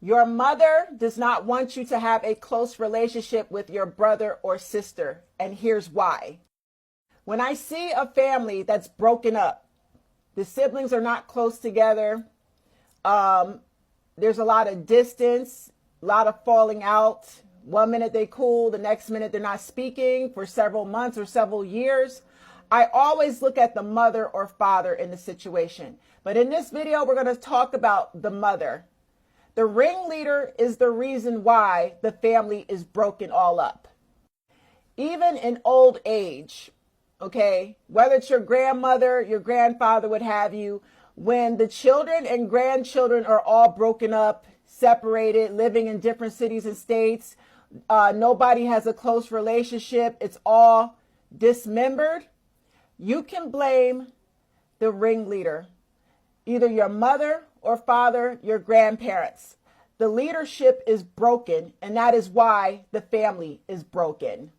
Your mother does not want you to have a close relationship with your brother or sister, and here's why. When I see a family that's broken up, the siblings are not close together, there's a lot of distance, a lot of falling out. One minute they cool, the next minute they're not speaking for several months or several years. I always look at the mother or father in the situation. But in this video, we're going to talk about the mother. The ringleader is the reason why the family is broken all up. Even in old age, okay, whether it's your grandmother, your grandfather, what have you, when the children and grandchildren are all broken up, separated, living in different cities and states, nobody has a close relationship, it's all dismembered, you can blame the ringleader, either your mother or father, your grandparents. The leadership is broken, and that is why the family is broken.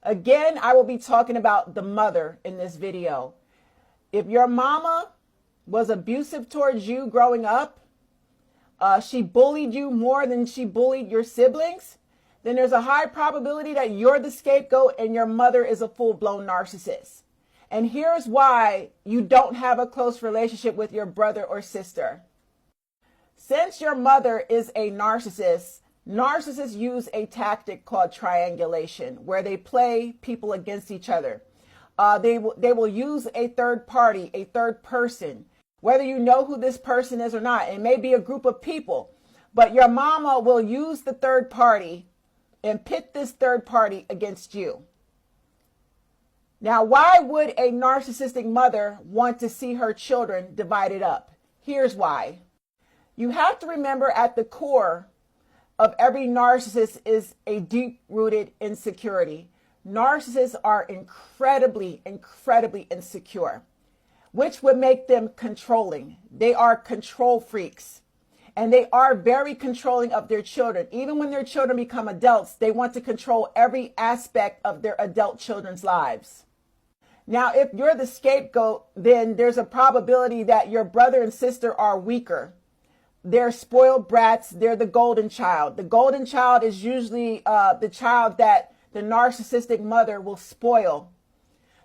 Again, I will be talking about the mother in this video. If your mama was abusive towards you growing up, she bullied you more than she bullied your siblings, then there's a high probability that you're the scapegoat and your mother is a full-blown narcissist. And here's why you don't have a close relationship with your brother or sister. Since your mother is a narcissist, narcissists use a tactic called triangulation, where they play people against each other. They will use a third party, a third person, whether you know who this person is or not. It may be a group of people, but your mama will use the third party and pit this third party against you. Now, why would a narcissistic mother want to see her children divided up? Here's why. You have to remember, at the core of every narcissist is a deep-rooted insecurity. Narcissists are incredibly insecure, which would make them controlling. They are control freaks, and they are very controlling of their children. Even when their children become adults, they want to control every aspect of their adult children's lives. Now, if you're the scapegoat, then there's a probability that your brother and sister are weaker. They're spoiled brats. They're the golden child. The golden child is usually the child that the narcissistic mother will spoil.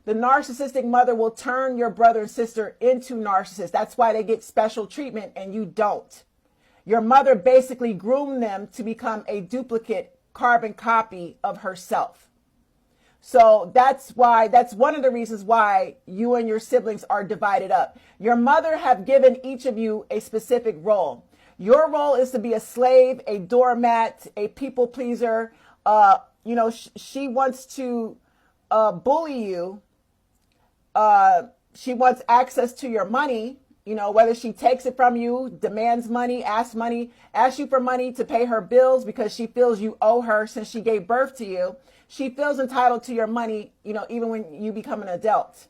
The narcissistic mother will turn your brother and sister into narcissists. That's why they get special treatment and you don't. Your mother basically groomed them to become a duplicate carbon copy of herself. So that's one of the reasons why you and your siblings are divided up. Your mother have given each of you a specific role. Your role is to be a slave, a doormat, a people pleaser. She wants to bully you. She wants access to your money, whether she takes it from you, demands money, asks you for money to pay her bills because she feels you owe her since she gave birth to you. She feels entitled to your money, even when you become an adult.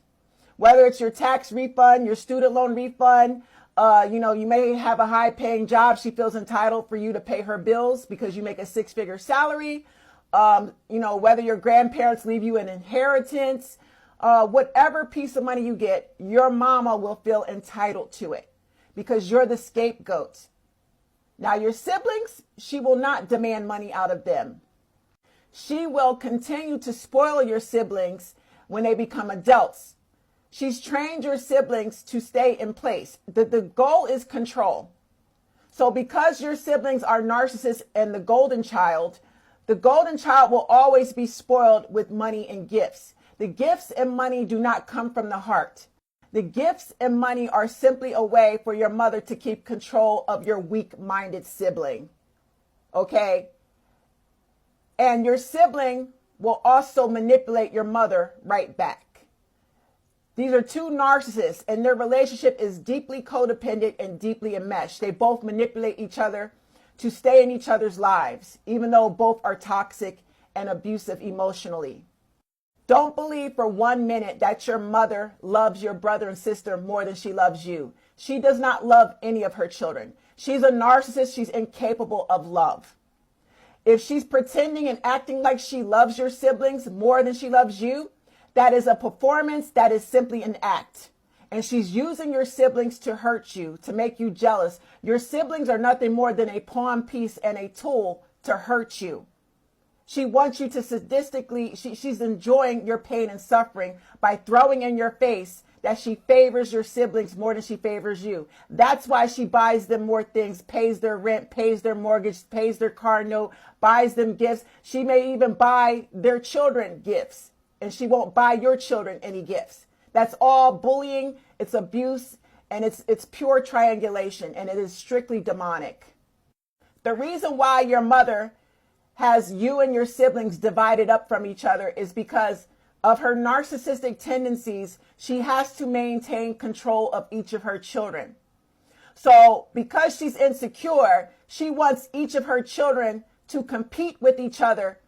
Whether it's your tax refund, your student loan refund, you may have a high paying job. She feels entitled for you to pay her bills because you make a 6-figure salary. Whether your grandparents leave you an inheritance, whatever piece of money you get, your mama will feel entitled to it because you're the scapegoat. Now, your siblings, she will not demand money out of them. She will continue to spoil your siblings when they become adults. She's trained your siblings to stay in place. The goal is control. So because your siblings are narcissists and the golden child will always be spoiled with money and gifts. The gifts and money do not come from the heart. The gifts and money are simply a way for your mother to keep control of your weak-minded sibling. Okay? And your sibling will also manipulate your mother right back. These are two narcissists, and their relationship is deeply codependent and deeply enmeshed. They both manipulate each other to stay in each other's lives, even though both are toxic and abusive emotionally. Don't believe for 1 minute that your mother loves your brother and sister more than she loves you. She does not love any of her children. She's a narcissist. She's incapable of love. If she's pretending and acting like she loves your siblings more than she loves you, that is a performance. That is simply an act. And she's using your siblings to hurt you, to make you jealous. Your siblings are nothing more than a pawn piece and a tool to hurt you. She wants you to sadistically, she's enjoying your pain and suffering by throwing in your face that she favors your siblings more than she favors you. That's why she buys them more things, pays their rent, pays their mortgage, pays their car note, buys them gifts. She may even buy their children gifts, and she won't buy your children any gifts. That's all bullying, it's abuse, and it's pure triangulation, and it is strictly demonic. The reason why your mother has you and your siblings divided up from each other is because of her narcissistic tendencies. She has to maintain control of each of her children. So because she's insecure, she wants each of her children to compete with each other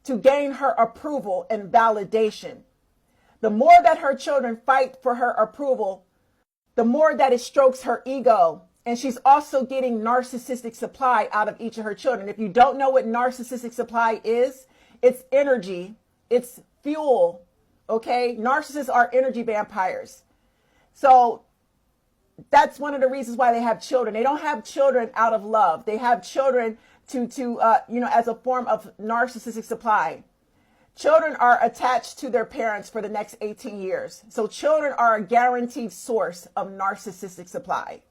to gain her approval and validation. The more that her children fight for her approval, the more that it strokes her ego. And she's also getting narcissistic supply out of each of her children. If you don't know what narcissistic supply is, it's energy, it's fuel, okay? Narcissists are energy vampires. So that's one of the reasons why they have children. They don't have children out of love. They have children as a form of narcissistic supply. Children are attached to their parents for the next 18 years. So children are a guaranteed source of narcissistic supply.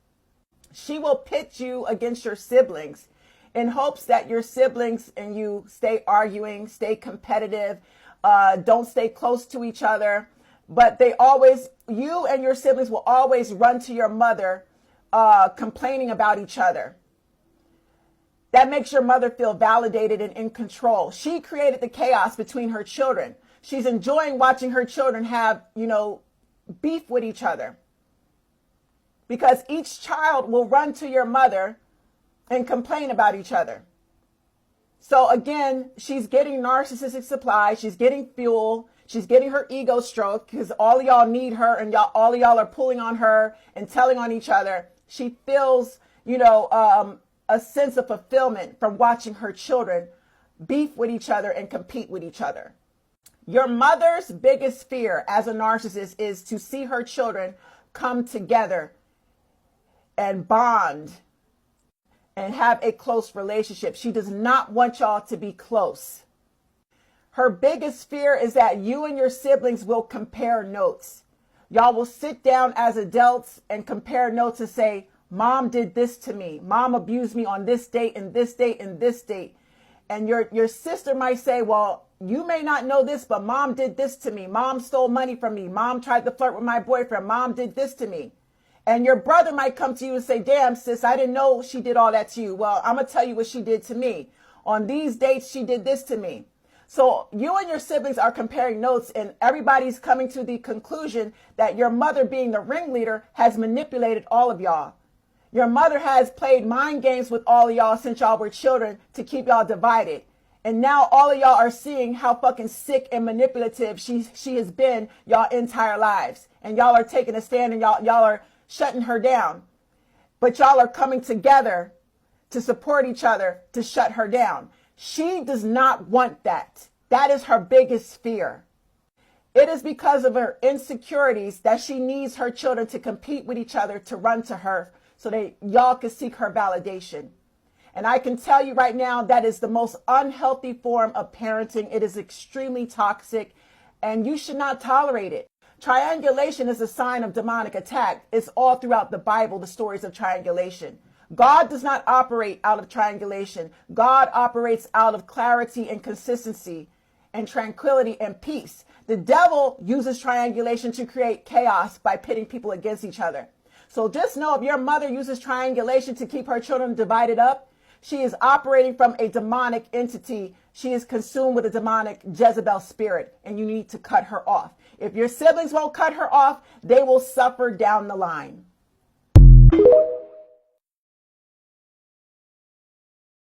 She will pit you against your siblings in hopes that your siblings and you stay arguing, stay competitive, don't stay close to each other. But you and your siblings will always run to your mother complaining about each other. That makes your mother feel validated and in control. She created the chaos between her children. She's enjoying watching her children have, beef with each other. Because each child will run to your mother and complain about each other. So again, she's getting narcissistic supply. She's getting fuel. She's getting her ego stroked because all of y'all need her and all of y'all are pulling on her and telling on each other. She feels, a sense of fulfillment from watching her children beef with each other and compete with each other. Your mother's biggest fear as a narcissist is to see her children come together and bond and have a close relationship. She does not want y'all to be close. Her biggest fear is that you and your siblings will compare notes. Y'all will sit down as adults and compare notes and say, Mom did this to me. Mom abused me on this date and this date and this date. And your sister might say, well, you may not know this, but Mom did this to me. Mom stole money from me. Mom tried to flirt with my boyfriend. Mom did this to me. And your brother might come to you and say, damn, sis, I didn't know she did all that to you. Well, I'm going to tell you what she did to me. On these dates, she did this to me. So you and your siblings are comparing notes, and everybody's coming to the conclusion that your mother, being the ringleader, has manipulated all of y'all. Your mother has played mind games with all of y'all since y'all were children to keep y'all divided. And now all of y'all are seeing how fucking sick and manipulative she has been y'all entire lives. And y'all are taking a stand and y'all are shutting her down. But y'all are coming together to support each other to shut her down. She does not want that. That is her biggest fear. It is because of her insecurities that she needs her children to compete with each other to run to her so that y'all can seek her validation. And I can tell you right now, that is the most unhealthy form of parenting. It is extremely toxic, and you should not tolerate it. Triangulation is a sign of demonic attack. It's all throughout the Bible, the stories of triangulation. God does not operate out of triangulation. God operates out of clarity and consistency and tranquility and peace. The devil uses triangulation to create chaos by pitting people against each other. So just know, if your mother uses triangulation to keep her children divided up, she is operating from a demonic entity. She is consumed with a demonic Jezebel spirit, and you need to cut her off. If your siblings won't cut her off, they will suffer down the line.